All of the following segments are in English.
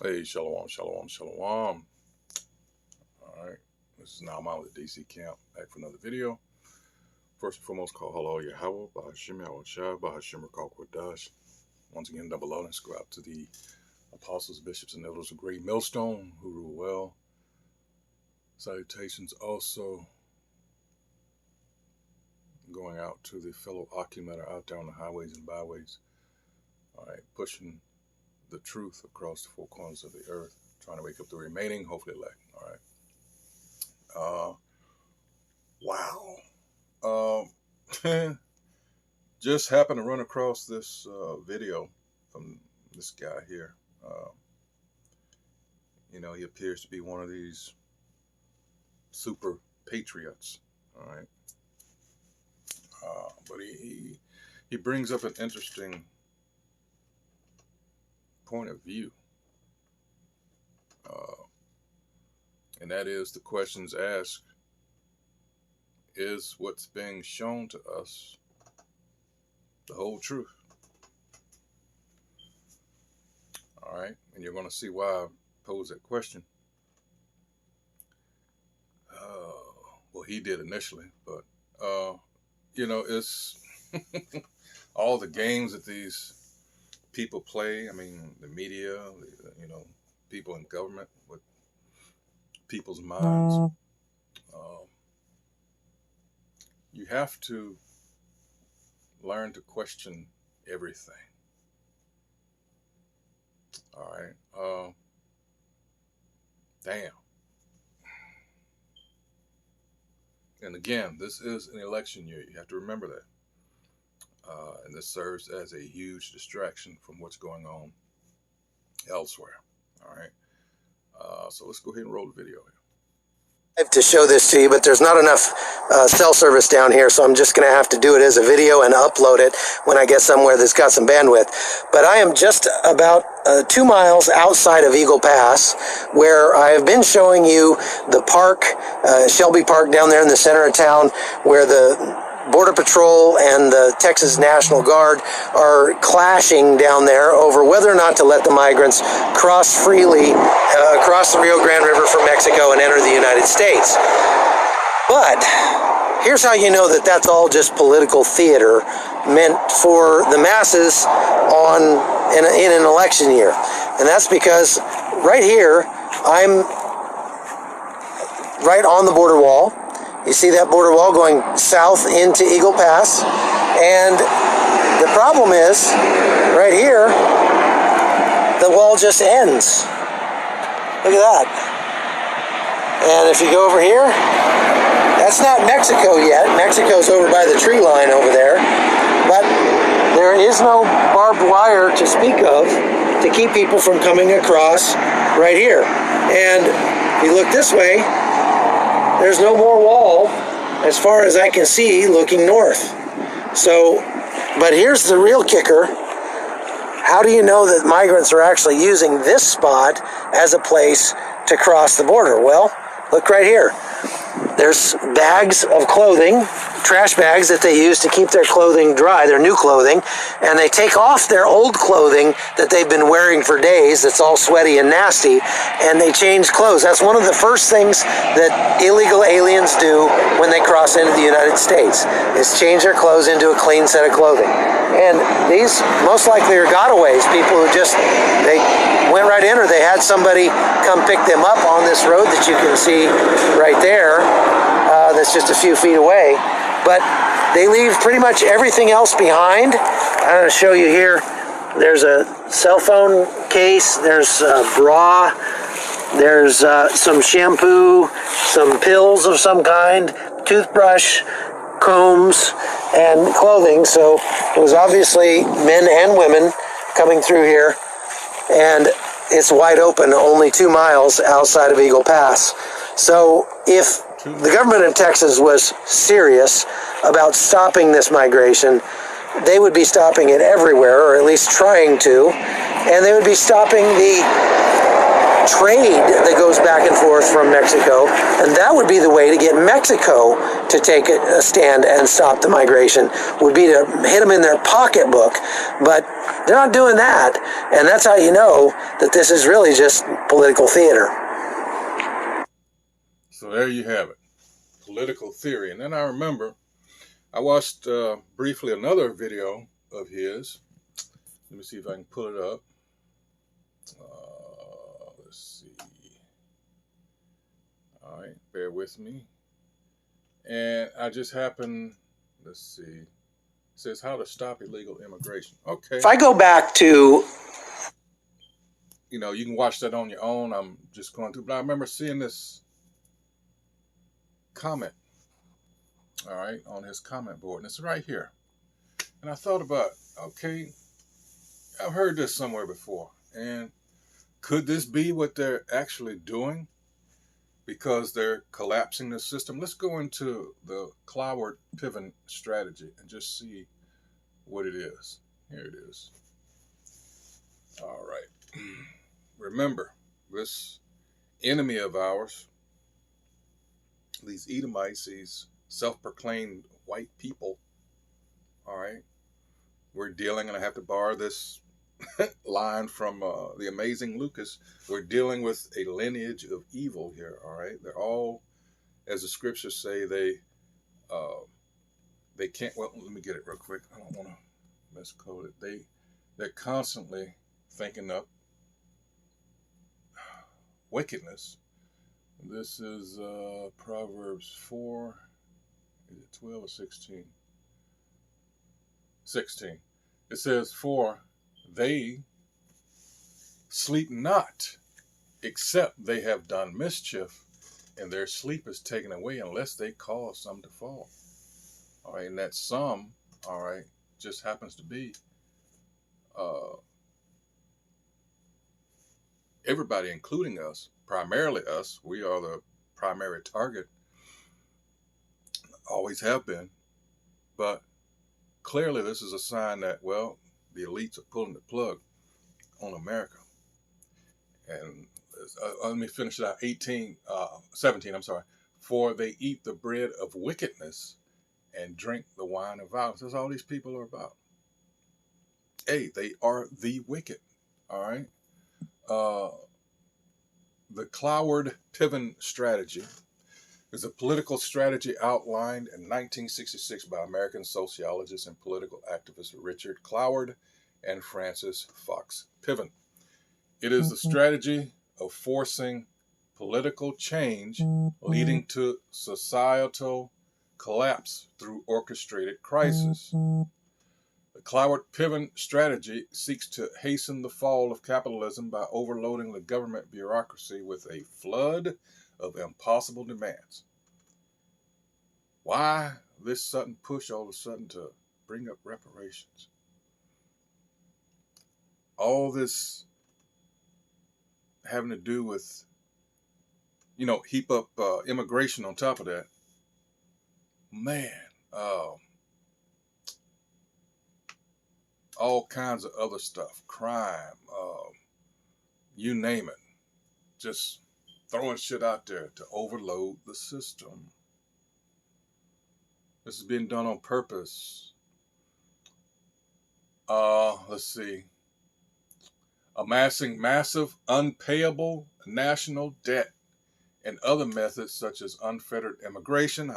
Hey, shalom, shalom, shalom. All right, this is Naaman with the DC Camp, back for another video. First and foremost, call hello Yahweh, Bahashim Yahweh Shah, Bahashim Rakal Kodash. Once again, down below, let's go out to the apostles, bishops, and elders of Great Millstone who rule well. Salutations also going out to the fellow Akim that are out there on the highways and byways. All right, pushing the truth across the four corners of the earth, trying to wake up the remaining, hopefully elect. All right. Wow. Just happened to run across this video from this guy here. He appears to be one of these super patriots. All right. But he brings up an interesting point of view, and that is the questions asked: is what's being shown to us the whole truth? All right, and you're going to see why I pose that question. Well, he did initially, but it's all the games that these people play. I mean, the media, people in government with people's minds. You have to learn to question everything. All right. Damn. And again, this is an election year. You have to remember that. And this serves as a huge distraction from what's going on elsewhere. All right. So let's go ahead and roll the video here. To show this to you, but there's not enough cell service down here, so I'm just going to have to do it as a video and upload it when I get somewhere that's got some bandwidth. But I am just about 2 miles outside of Eagle Pass, where I have been showing you the park, Shelby Park down there in the center of town, where the Border Patrol and the Texas National Guard are clashing down there over whether or not to let the migrants cross freely across the Rio Grande River from Mexico and enter the United States. But here's how you know that that's all just political theater meant for the masses in an election year. And that's because right here, I'm right on the border wall. You see that border wall going south into Eagle Pass. And the problem is, right here, the wall just ends. Look at that. And if you go over here, that's not Mexico yet. Mexico's over by the tree line over there. But there is no barbed wire to speak of to keep people from coming across right here. And if you look this way, there's no more wall as far as I can see looking north. So, but here's the real kicker. How do you know that migrants are actually using this spot as a place to cross the border? Well, look right here. There's bags of clothing, trash bags that they use to keep their clothing dry, their new clothing, and they take off their old clothing that they've been wearing for days that's all sweaty and nasty, and they change clothes. That's one of the first things that illegal aliens do when they cross into the United States, is change their clothes into a clean set of clothing. And these most likely are gotaways, people who they went right in, or they had somebody come pick them up on this road that you can see right there. That's just a few feet away. But they leave pretty much everything else behind. I'm going to show you here. There's a cell phone case. There's a bra. There's some shampoo, some pills of some kind, toothbrush, combs, and clothing. So it was obviously men and women coming through here. And it's wide open, only 2 miles outside of Eagle Pass. So if the government of Texas was serious about stopping this migration, they would be stopping it everywhere, or at least trying to, and they would be stopping the trade that goes back and forth from Mexico, and that would be the way to get Mexico to take a stand and stop the migration, would be to hit them in their pocketbook. But they're not doing that, and that's how you know that this is really just political theater. So there you have it, political theory. And then I remember I watched briefly another video of his. Let me see if I can pull it up. Let's see. All right, bear with me. And I just happened, let's see. It says how to stop illegal immigration. Okay. If I go back to, you know, you can watch that on your own. I'm just going through, but I remember seeing this comment, all right, on his comment board, and it's right here. And I thought about, okay, I've heard this somewhere before, and could this be what they're actually doing? Because they're collapsing the system. Let's go into the Cloward-Piven strategy and just see what it is. Here it is. All right. Remember, this enemy of ours, these Edomites, these self-proclaimed white people, all right, we're dealing, and I have to borrow this line from the amazing Lucas, we're dealing with a lineage of evil here, all right? They're all, as the scriptures say, they can't, well, let me get it real quick. I don't want to misquote it. They're constantly thinking up wickedness. This is Proverbs 4, is it 12 or 16? 16. It says, for they sleep not, except they have done mischief, and their sleep is taken away unless they cause some to fall. All right, and that some, all right, just happens to be everybody, including us, primarily us. We are the primary target, always have been. But clearly this is a sign that, well, the elites are pulling the plug on America. And let me finish it out. 17, I'm sorry. For they eat the bread of wickedness and drink the wine of violence. That's all these people are about. Hey, they are the wicked. All right. The Cloward-Piven strategy is a political strategy outlined in 1966 by American sociologist and political activist Richard Cloward and Francis Fox Piven. It is the strategy of forcing political change leading to societal collapse through orchestrated crisis. The Cloward-Piven strategy seeks to hasten the fall of capitalism by overloading the government bureaucracy with a flood of impossible demands. Why this sudden push all of a sudden to bring up reparations? All this having to do with, you know, heap up immigration on top of that. Man, all kinds of other stuff, crime, you name it. Just throwing shit out there to overload the system. This is being done on purpose. Let's see. Amassing massive, unpayable national debt and other methods such as unfettered immigration,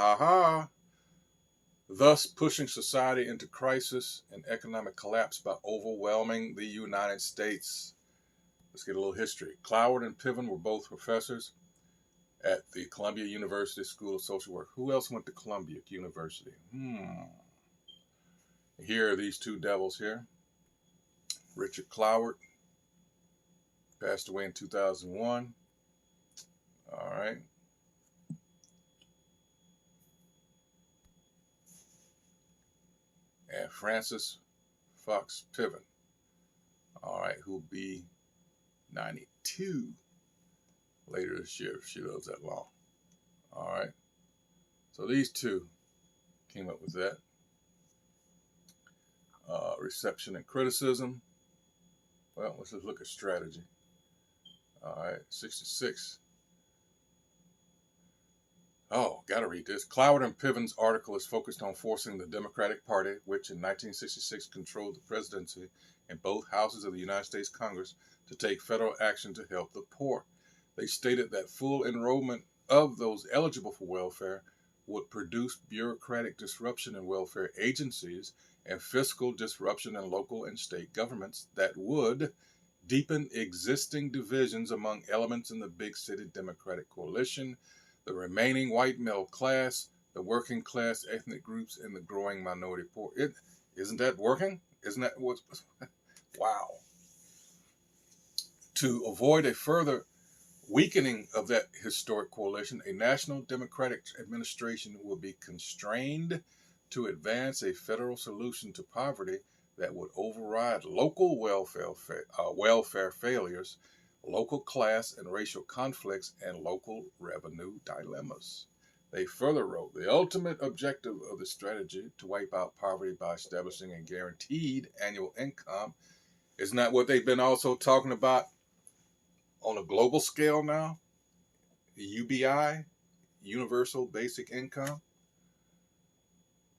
thus pushing society into crisis and economic collapse by overwhelming the United States. Let's get a little history. Cloward and Piven were both professors at the Columbia University School of Social Work. Who else went to Columbia University? Here are these two devils here. Richard Cloward passed away in 2001. All right. And Francis Fox Piven. All right, who'll be 92 later this year if she lives that long. All right. So these two came up with that. Reception and criticism. Well, let's just look at strategy. All right, 66. Oh, gotta read this. Cloward-Piven's article is focused on forcing the Democratic Party, which in 1966 controlled the presidency and both houses of the United States Congress, to take federal action to help the poor. They stated that full enrollment of those eligible for welfare would produce bureaucratic disruption in welfare agencies and fiscal disruption in local and state governments that would deepen existing divisions among elements in the big city Democratic coalition, the remaining white middle class, the working class ethnic groups, and the growing minority poor. Isn't that working? Isn't that what's... Wow. To avoid a further weakening of that historic coalition, a national Democratic administration will be constrained to advance a federal solution to poverty that would override local welfare failures, local class and racial conflicts, and local revenue dilemmas. They further wrote, the ultimate objective of the strategy to wipe out poverty by establishing a guaranteed annual income isn't that what they've been also talking about on a global scale now? UBI, Universal Basic Income?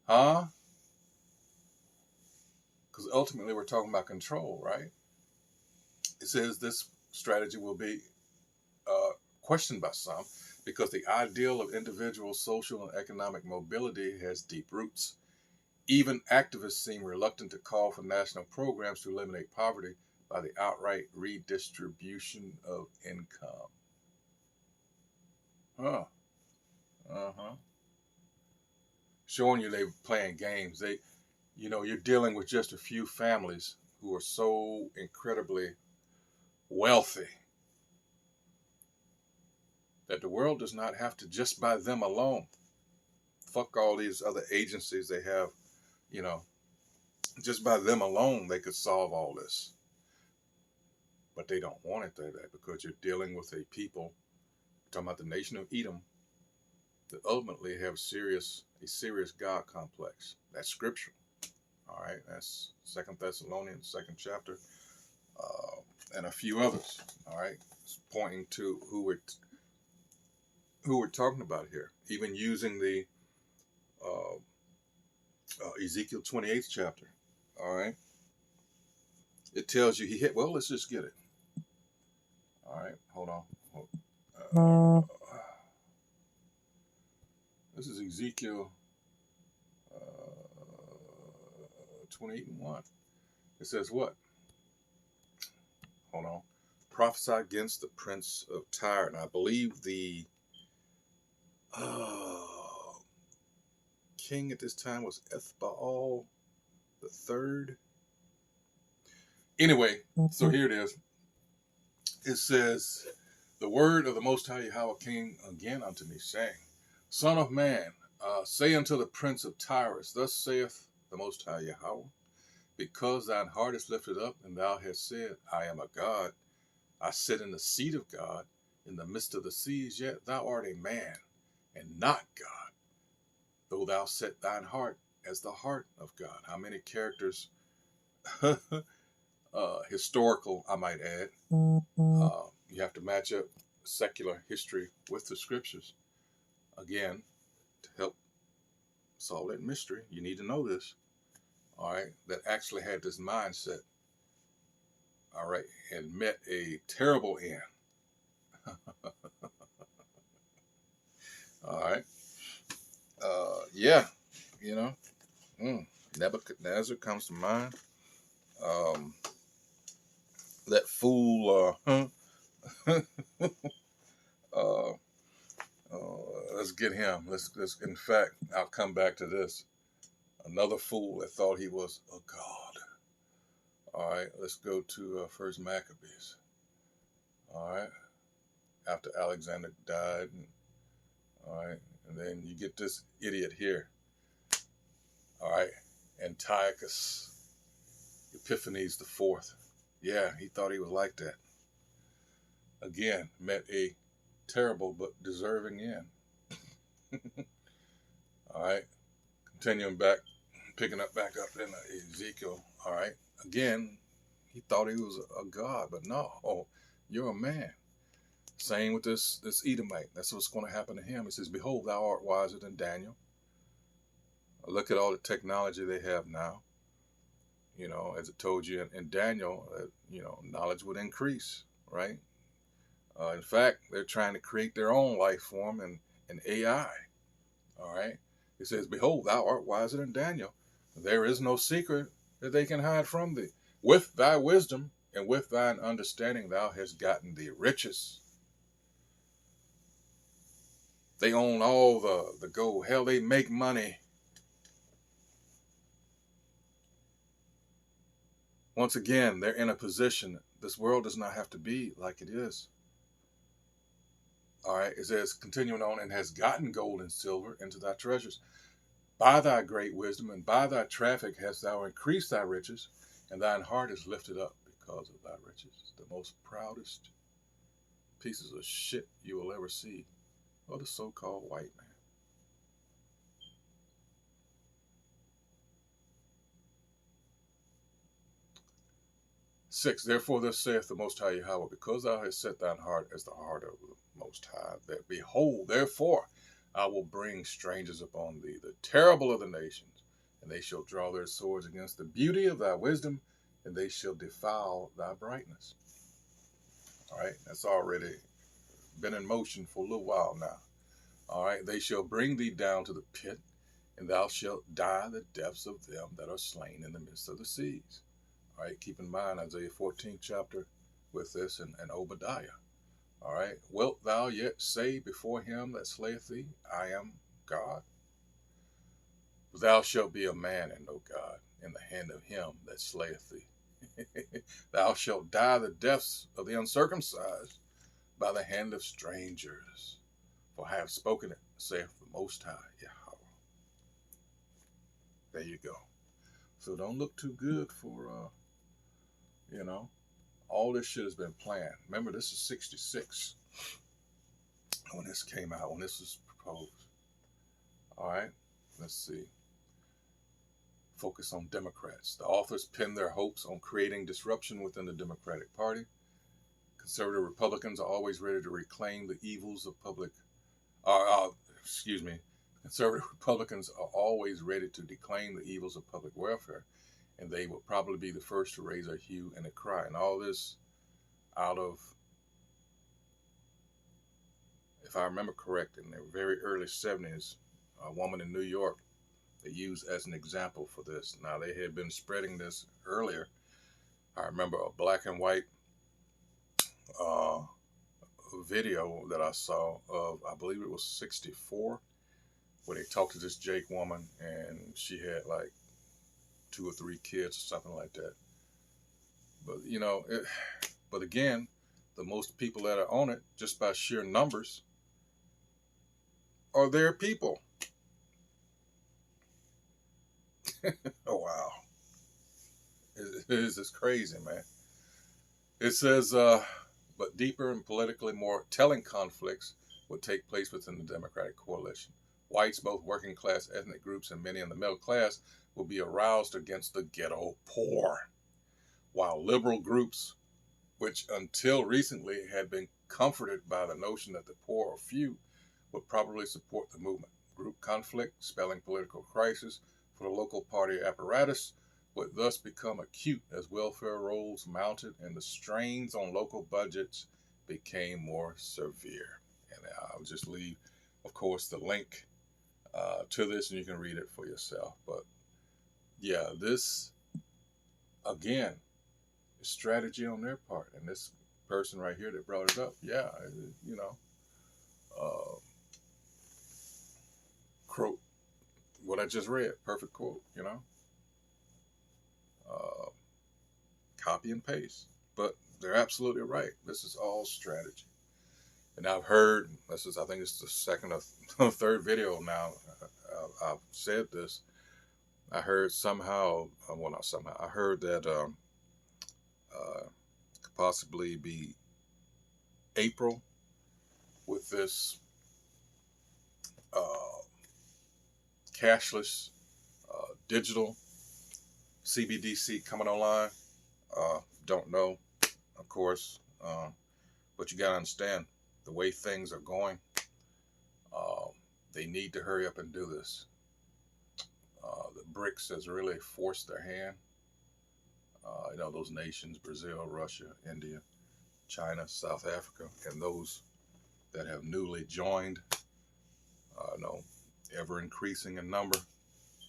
Huh? Because ultimately we're talking about control, right? It says this strategy will be questioned by some because the ideal of individual social and economic mobility has deep roots. Even activists seem reluctant to call for national programs to eliminate poverty by the outright redistribution of income. Huh. Uh-huh. Showing you they playing games. You're dealing with just a few families who are so incredibly wealthy that the world does not have to just by them alone. Fuck all these other agencies they have, just by them alone they could solve all this. But they don't want it like that because you're dealing with a people, talking about the nation of Edom, that ultimately have a serious God complex. That's scriptural. All right, that's 2 Thessalonians, 2nd chapter, and a few others. All right, it's pointing to who we're talking about here. Even using the Ezekiel 28th chapter. All right, it tells you he hit. Well, let's just get it. All right, hold on. This is Ezekiel 28:1. It says what? Hold on. Prophesy against the prince of Tyre. And I believe the king at this time was Ethbaal the third. Anyway, so here it is. It says, the word of the Most High Yahweh came again unto me, saying, Son of man, say unto the prince of Tyrus, thus saith the Most High Yahweh, because thine heart is lifted up, and thou hast said, I am a God, I sit in the seat of God, in the midst of the seas, yet thou art a man, and not God, though thou set thine heart as the heart of God. How many characters, historical, I might add, you have to match up secular history with the scriptures. Again, to help solve that mystery, you need to know this. All right, that actually had this mindset, all right, and met a terrible end. All right, yeah, Nebuchadnezzar comes to mind. That fool, let's get him. Let's. In fact, I'll come back to this. Another fool that thought he was a god. All right, let's go to First Maccabees. All right, after Alexander died, all right, and then you get this idiot here. All right, Antiochus Epiphanes the Fourth. Yeah, he thought he was like that. Again, met a terrible but deserving end. All right, continuing back, picking up back up in Ezekiel. All right, again, he thought he was a god, but no, you're a man. Same with this Edomite. That's what's going to happen to him. It says, behold, thou art wiser than Daniel. Look at all the technology they have now. You know, as it told you in Daniel, you know, knowledge would increase, right? In fact, they're trying to create their own life form and AI. All right. It says, behold, thou art wiser than Daniel. There is no secret that they can hide from thee. With thy wisdom and with thine understanding, thou hast gotten thee riches. They own all the gold. Hell, they make money. Once again, they're in a position. This world does not have to be like it is. All right. It says, continuing on, and has gotten gold and silver into thy treasures. By thy great wisdom and by thy traffic hast thou increased thy riches, and thine heart is lifted up because of thy riches. The most proudest pieces of shit you will ever see are the so-called white man. Six, therefore thus saith the Most High Yahweh, because thou hast set thine heart as the heart of the Most High, that behold, therefore I will bring strangers upon thee, the terrible of the nations, and they shall draw their swords against the beauty of thy wisdom, and they shall defile thy brightness. All right, that's already been in motion for a little while now. All right, they shall bring thee down to the pit, and thou shalt die the deaths of them that are slain in the midst of the seas. All right, keep in mind Isaiah 14th chapter with this and Obadiah. All right, wilt thou yet say before him that slayeth thee, I am God? Thou shalt be a man and no God in the hand of him that slayeth thee. Thou shalt die the deaths of the uncircumcised by the hand of strangers. For I have spoken it, saith the Most High Yahweh. There you go. So don't look too good for, you know, all this shit has been planned. Remember, this is 66 when this came out, when this was proposed. All right, let's see. Focus on Democrats. The authors pinned their hopes on creating disruption within the Democratic Party. Conservative Republicans are always ready to reclaim the evils of public. Conservative Republicans are always ready to declaim the evils of public welfare, and they will probably be the first to raise a hue and a cry. And all this out of, if I remember correct, in the very early 70s, a woman in New York they used as an example for this. Now, they had been spreading this earlier. I remember a black and white video that I saw of, I believe it was 64, where they talked to this Jake woman, and she had like 2 or 3 kids or something like that. But, you know, but again, the most people that are on it, just by sheer numbers, are their people. Oh, wow. This is crazy, man. It says, but deeper and politically more telling conflicts would take place within the Democratic coalition. Whites, both working class ethnic groups and many in the middle class, will be aroused against the ghetto poor, while liberal groups, which until recently had been comforted by the notion that the poor are few, would probably support the movement. Group conflict, spelling political crisis for the local party apparatus, would thus become acute as welfare rolls mounted and the strains on local budgets became more severe. And I'll just leave, of course, the link to this, and you can read it for yourself. But yeah, this, again, is strategy on their part. And this person right here that brought it up, yeah, you know, quote what I just read, perfect quote, you know. Copy and paste. But they're absolutely right. This is all strategy. And I've heard, I think it's the second or third video now I've said this. I heard somehow, well, not somehow, I heard that could possibly be April with this cashless digital CBDC coming online. Don't know, of course, but you got to understand, the way things are going, they need to hurry up and do this. The BRICS has really forced their hand. Those nations, Brazil, Russia, India, China, South Africa, and those that have newly joined, ever increasing in number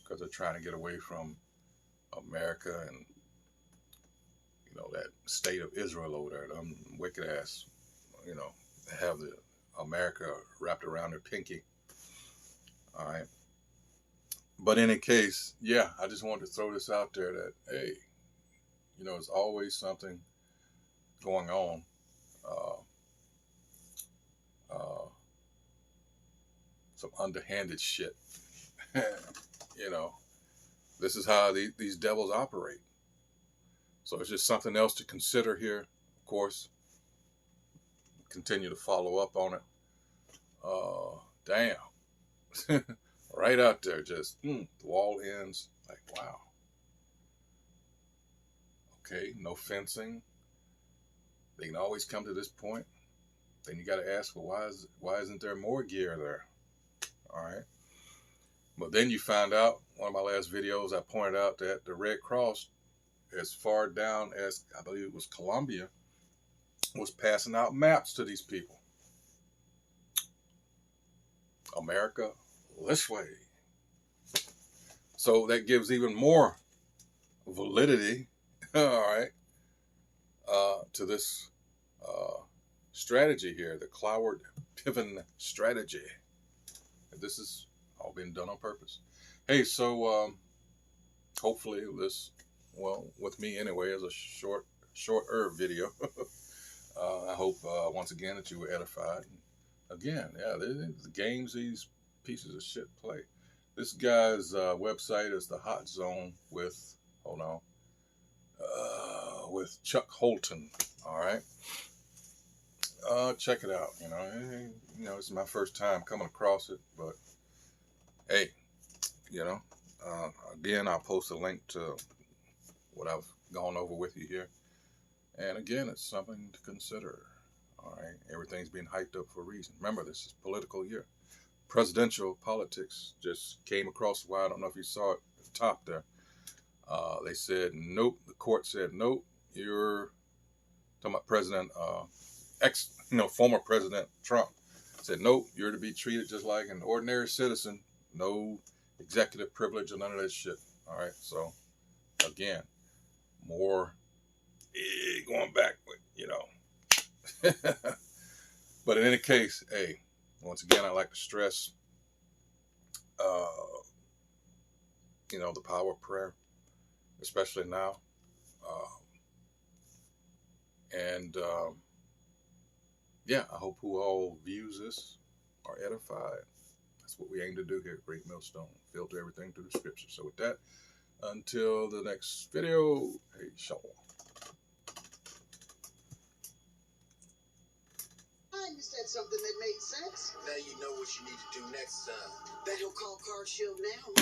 because they're trying to get away from America and, that state of Israel over there, them wicked ass, have the America wrapped around their pinky. All right. But in any case, yeah, I just wanted to throw this out there that, hey, there's always something going on. Some underhanded shit. This is how these devils operate. So it's just something else to consider here. Of course, continue to follow up on it. Damn. Right out there, just the wall ends. Like, wow. Okay, no fencing. They can always come to this point. Then you got to ask, well, why isn't there more gear there? All right. But then you find out, one of my last videos, I pointed out that the Red Cross, as far down as, I believe it was Colombia, was passing out maps to these people. America, this way. So that gives even more validity, all right, to this strategy here, the Cloward-Piven strategy. This is all being done on purpose. Hey, so hopefully this, well, with me anyway, is a shorter video. I hope once again that you were edified. Again, yeah, the games these pieces of shit play. This guy's website is the Hot Zone with, hold on, with Chuck Holton. All right, check it out. It's my first time coming across it, but hey, again, I'll post a link to what I've gone over with you here. And again, it's something to consider. All right, everything's being hyped up for a reason. Remember, this is political year. Presidential politics just came across the wire. I don't know if you saw it at the top there. They said nope. The court said nope. You're talking about former President Trump said nope. You're to be treated just like an ordinary citizen. No executive privilege or none of that shit. All right. So again, more going back with But in any case, hey, once again, I like to stress, the power of prayer, especially now. Yeah, I hope who all views this are edified. That's what we aim to do here at Great Millstone. Filter everything through the scripture. So with that, until the next video, hey, shalom. You said something that made sense. Now you know what you need to do next time. Better call Car Shield now.